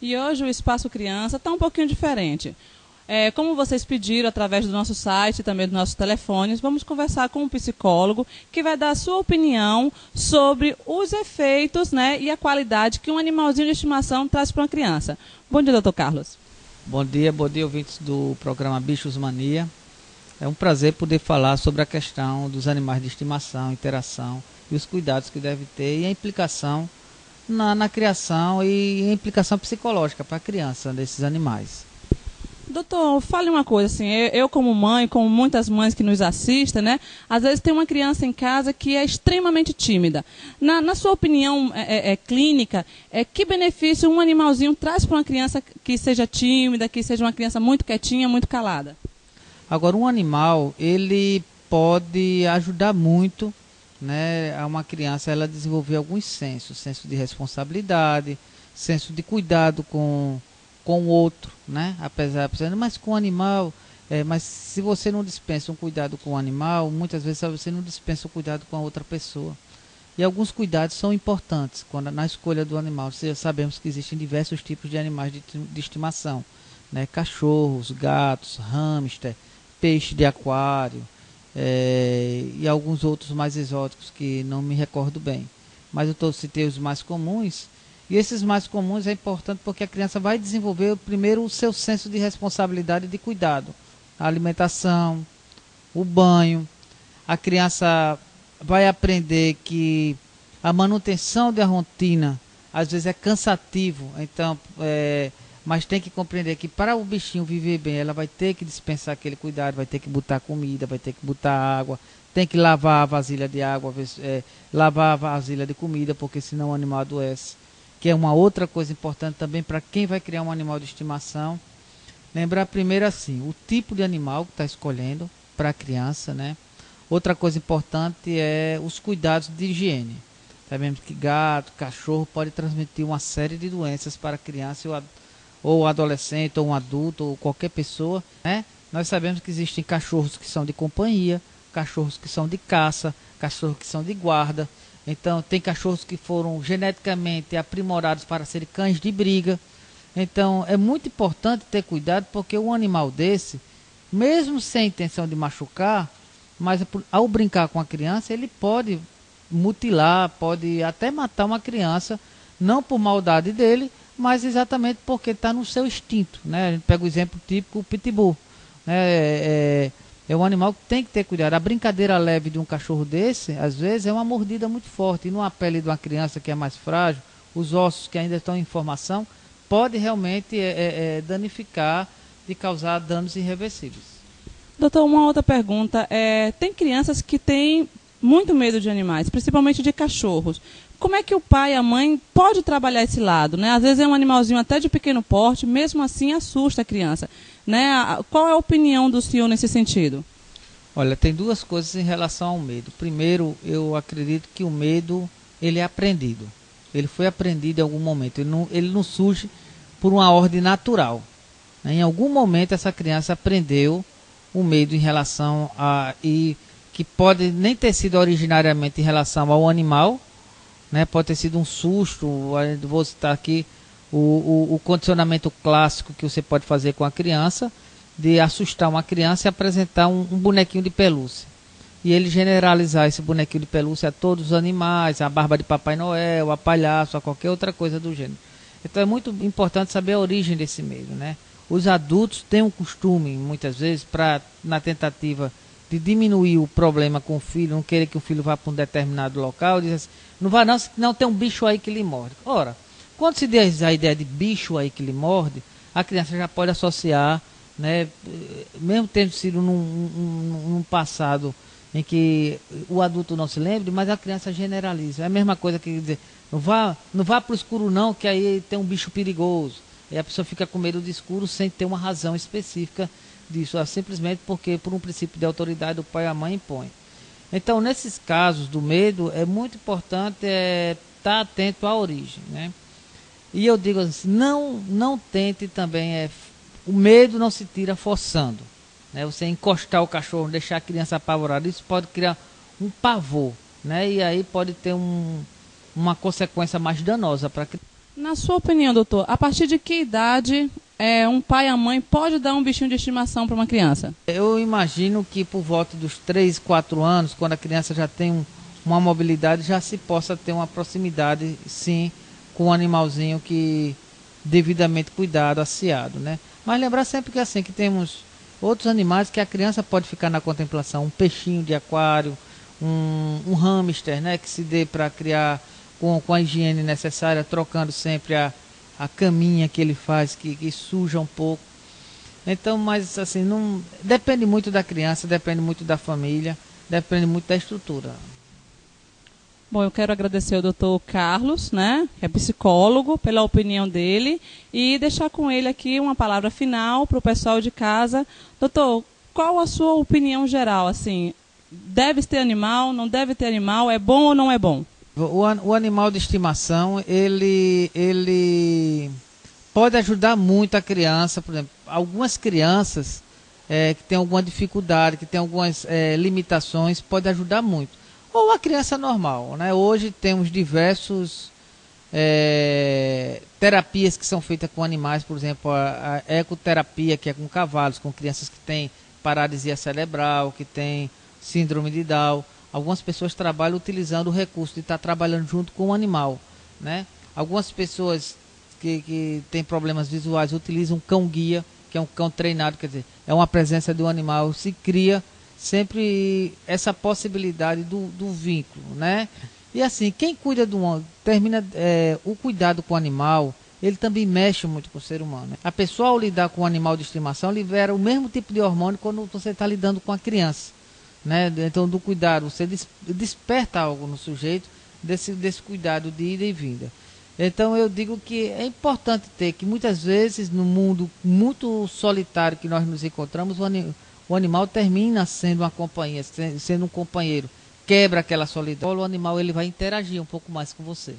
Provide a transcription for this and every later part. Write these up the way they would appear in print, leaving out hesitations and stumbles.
E hoje o Espaço Criança está um pouquinho diferente. Como vocês pediram através do nosso site e também dos nossos telefones, vamos conversar com um psicólogo que vai dar a sua opinião sobre os efeitos, né, e a qualidade que um animalzinho de estimação traz para uma criança. Bom dia, doutor Carlos. Bom dia, ouvintes do programa Bichos Mania. É um prazer poder falar sobre a questão dos animais de estimação, interação e os cuidados que deve ter e a implicação na criação e a implicação psicológica para a criança desses animais. Doutor, fale uma coisa, assim, eu como mãe, como muitas mães que nos assistem, né, às vezes tem uma criança em casa que é extremamente tímida. Na sua opinião clínica, que benefício um animalzinho traz para uma criança que seja tímida, que seja uma criança muito quietinha, muito calada? Agora, um animal, ele pode ajudar muito, né, a uma criança ela desenvolver alguns sensos, senso de responsabilidade, senso de cuidado com o outro, né? Mas com o animal, mas se você não dispensa um cuidado com o animal, muitas vezes você não dispensa o cuidado com a outra pessoa. E alguns cuidados são importantes na escolha do animal. Sabemos que existem diversos tipos de animais de estimação, né? Cachorros, gatos, hamster, peixe de aquário, e alguns outros mais exóticos que não me recordo bem. Mas eu citei os mais comuns. E esses mais comuns é importante porque a criança vai desenvolver primeiro o seu senso de responsabilidade e de cuidado. A alimentação, o banho. A criança vai aprender que a manutenção da rotina às vezes é cansativo. Então, mas tem que compreender que para o bichinho viver bem, ela vai ter que dispensar aquele cuidado, vai ter que botar comida, vai ter que botar água, tem que lavar a vasilha de água, lavar a vasilha de comida, porque senão o animal adoece. Que é uma outra coisa importante também para quem vai criar um animal de estimação. Lembrar primeiro assim, o tipo de animal que está escolhendo para a criança, né? Outra coisa importante é os cuidados de higiene. Sabemos que gato, cachorro pode transmitir uma série de doenças para a criança ou adolescente, ou um adulto, ou qualquer pessoa, né? Nós sabemos que existem cachorros que são de companhia, cachorros que são de caça, cachorros que são de guarda. Então, tem cachorros que foram geneticamente aprimorados para serem cães de briga. Então, é muito importante ter cuidado, porque um animal desse, mesmo sem intenção de machucar, mas ao brincar com a criança, ele pode mutilar, pode até matar uma criança, não por maldade dele, mas exatamente porque está no seu instinto, né? A gente pega o exemplo típico, o pitbull, né? É um animal que tem que ter cuidado. A brincadeira leve de um cachorro desse, às vezes, é uma mordida muito forte. E numa pele de uma criança que é mais frágil, os ossos que ainda estão em formação, pode realmente danificar e causar danos irreversíveis. Doutor, uma outra pergunta. Tem crianças que têm muito medo de animais, principalmente de cachorros. Como é que o pai e a mãe pode trabalhar esse lado, né? Às vezes é um animalzinho até de pequeno porte, mesmo assim assusta a criança, né? Qual é a opinião do senhor nesse sentido? Olha, tem duas coisas em relação ao medo. Primeiro, eu acredito que o medo ele é aprendido. Ele foi aprendido em algum momento. Ele não surge por uma ordem natural, né? Em algum momento essa criança aprendeu o medo em relação e que pode nem ter sido originariamente em relação ao animal, né? Pode ter sido um susto. Vou citar aqui o condicionamento clássico que você pode fazer com a criança, de assustar uma criança e apresentar um bonequinho de pelúcia. E ele generalizar esse bonequinho de pelúcia a todos os animais, a barba de Papai Noel, a palhaço, a qualquer outra coisa do gênero. Então é muito importante saber a origem desse medo, né? Os adultos têm um costume, muitas vezes, na tentativa de diminuir o problema com o filho, não querer que o filho vá para um determinado local, diz assim, não vá não, senão tem um bicho aí que lhe morde. Ora, quando se diz a ideia de bicho aí que lhe morde, a criança já pode associar, né, mesmo tendo sido num passado em que o adulto não se lembre, mas a criança generaliza. É a mesma coisa que dizer, não vá para o escuro não, que aí tem um bicho perigoso. E a pessoa fica com medo do escuro sem ter uma razão específica disso, simplesmente porque por um princípio de autoridade o pai e a mãe impõem. Então, nesses casos do medo, é muito importante estar atento à origem, né? E eu digo assim, não tente também, o medo não se tira forçando, né? Você encostar o cachorro, deixar a criança apavorada, isso pode criar um pavor, né? E aí pode ter uma consequência mais danosa para a criança. Na sua opinião, doutor, a partir de que idade um pai e a mãe pode dar um bichinho de estimação para uma criança? Eu imagino que por volta dos 3, 4 anos, quando a criança já tem uma mobilidade, já se possa ter uma proximidade, sim, com um animalzinho que devidamente cuidado, aciado, né? Mas lembrar sempre que assim, que temos outros animais que a criança pode ficar na contemplação, um peixinho de aquário, um hamster, né, que se dê para criar com a higiene necessária, trocando sempre a caminha que ele faz, que suja um pouco. Então, mas assim, não depende muito da criança, depende muito da família, depende muito da estrutura. Bom, eu quero agradecer ao doutor Carlos, né, que é psicólogo, pela opinião dele, e deixar com ele aqui uma palavra final para o pessoal de casa. Doutor, qual a sua opinião geral? Assim, deve ter animal, não deve ter animal, é bom ou não é bom? O animal de estimação, ele pode ajudar muito a criança. Por exemplo, algumas crianças que têm alguma dificuldade, que têm algumas limitações, pode ajudar muito. Ou a criança normal, né? Hoje temos diversos terapias que são feitas com animais, por exemplo, a ecoterapia, que é com cavalos, com crianças que têm paralisia cerebral, que têm síndrome de Down. Algumas pessoas trabalham utilizando o recurso de estar trabalhando junto com o animal, né? Algumas pessoas que têm problemas visuais utilizam um cão-guia, que é um cão treinado, quer dizer, é uma presença do animal, se cria sempre essa possibilidade do vínculo, né? E assim, quem cuida o cuidado com o animal, ele também mexe muito com o ser humano, né? A pessoa, ao lidar com o animal de estimação, libera o mesmo tipo de hormônio quando você está lidando com a criança, né? Então, do cuidado, você desperta algo no sujeito desse cuidado de ida e vinda. Então, eu digo que é importante ter, que muitas vezes no mundo muito solitário que nós nos encontramos, o animal termina sendo uma companhia, sendo um companheiro, quebra aquela solidão. O animal ele vai interagir um pouco mais com você.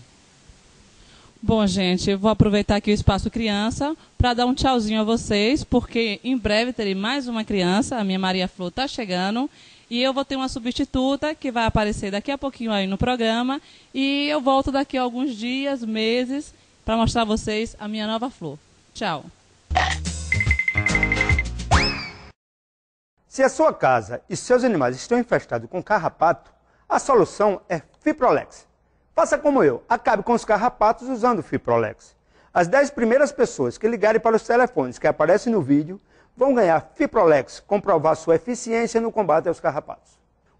Bom, gente, eu vou aproveitar aqui o Espaço Criança para dar um tchauzinho a vocês, porque em breve terei mais uma criança, a minha Maria Flor está chegando, e eu vou ter uma substituta que vai aparecer daqui a pouquinho aí no programa, e eu volto daqui a alguns dias, meses, para mostrar a vocês a minha nova flor. Tchau! Se a sua casa e seus animais estão infestados com carrapato, a solução é Fiprolex. Faça como eu, acabe com os carrapatos usando o Fiprolex. As 10 primeiras pessoas que ligarem para os telefones que aparecem no vídeo vão ganhar Fiprolex, comprovar sua eficiência no combate aos carrapatos.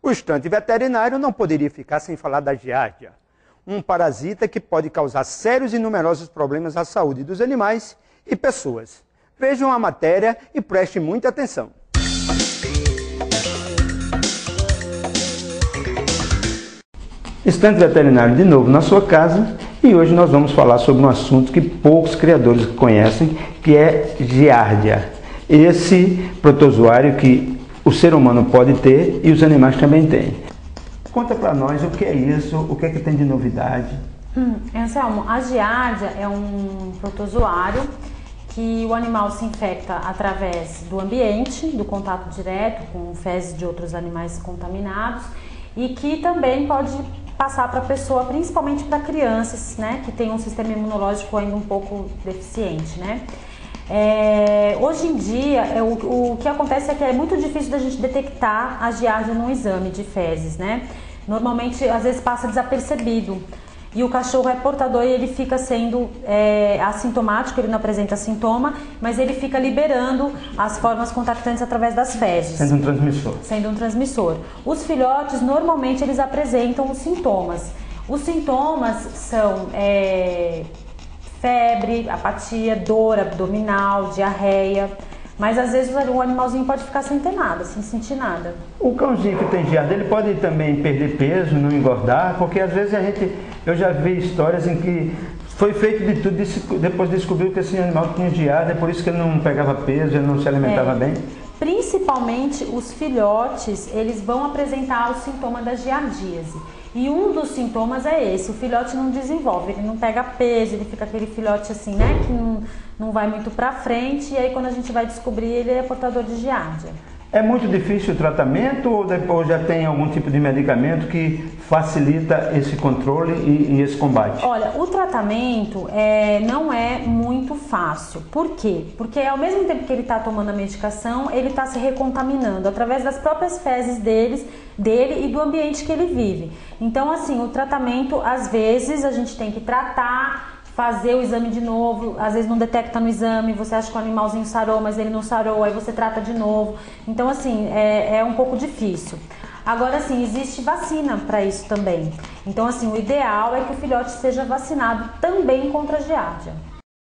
O estante veterinário não poderia ficar sem falar da giardia, um parasita que pode causar sérios e numerosos problemas à saúde dos animais e pessoas. Vejam a matéria e prestem muita atenção. Estante veterinário de novo na sua casa, e hoje nós vamos falar sobre um assunto que poucos criadores conhecem, que é giardia. Esse protozoário que o ser humano pode ter e os animais também têm. Conta para nós o que é isso, o que é que tem de novidade. Anselmo, a giardia é um protozoário que o animal se infecta através do ambiente, do contato direto com fezes de outros animais contaminados, e que também pode passar para a pessoa, principalmente para crianças, né, que tem um sistema imunológico ainda um pouco deficiente, né? Hoje em dia, o que acontece é que é muito difícil da gente detectar a giardia num exame de fezes, né? Normalmente, às vezes passa desapercebido. E o cachorro é portador e ele fica sendo assintomático, ele não apresenta sintoma, mas ele fica liberando as formas contactantes através das fezes. Sendo um transmissor. Sendo um transmissor. Os filhotes, normalmente, eles apresentam os sintomas. Os sintomas são febre, apatia, dor abdominal, diarreia. Mas às vezes o animalzinho pode ficar sem ter nada, sem sentir nada. O cãozinho que tem giardia, ele pode também perder peso, não engordar, porque às vezes eu já vi histórias em que foi feito de tudo, depois descobriu que esse animal tinha giardia, por isso que ele não pegava peso, ele não se alimentava bem. Principalmente os filhotes, eles vão apresentar o sintoma da giardíase. E um dos sintomas é esse, o filhote não desenvolve, ele não pega peso, ele fica aquele filhote assim, né, que não vai muito pra frente, e aí quando a gente vai descobrir, ele é portador de giardia. É muito difícil o tratamento ou depois já tem algum tipo de medicamento que facilita esse controle e esse combate? Olha, o tratamento não é muito fácil. Por quê? Porque ao mesmo tempo que ele está tomando a medicação, ele está se recontaminando através das próprias fezes dele e do ambiente que ele vive. Então, assim, o tratamento, às vezes, a gente tem que tratar, fazer o exame de novo, às vezes não detecta no exame, você acha que o animalzinho sarou, mas ele não sarou, aí você trata de novo. Então, assim, é um pouco difícil. Agora, assim, existe vacina para isso também. Então, assim, o ideal é que o filhote seja vacinado também contra a giardia.